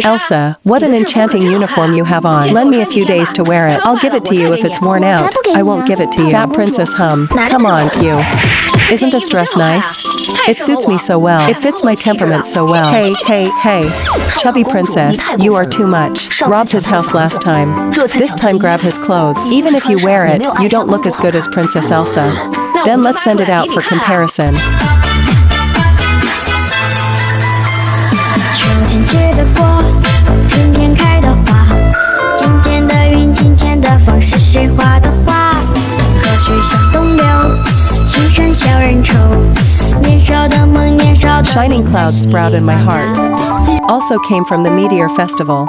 Elsa, what an enchanting uniform you have on. Lend me a few days to wear it. I'll give it to you if it's worn out. I won't give it to you. Fat Princess hum. Come on, you. Isn't this dress nice? It suits me so well. It fits my temperament so well. Hey, hey, hey. Chubby princess, you are too much. Robbed his house last time. This time grab his clothes. Even if you wear it, you don't look as good as Princess Elsa. Then let's send it out for comparison. 春天结的果，春天开的花，今天的云，今天的风，是谁画的画？河水向东流，青山小人愁。年少的梦，年少的梦。 Shining clouds sprout in my heart. Also came from the Meteor Festival.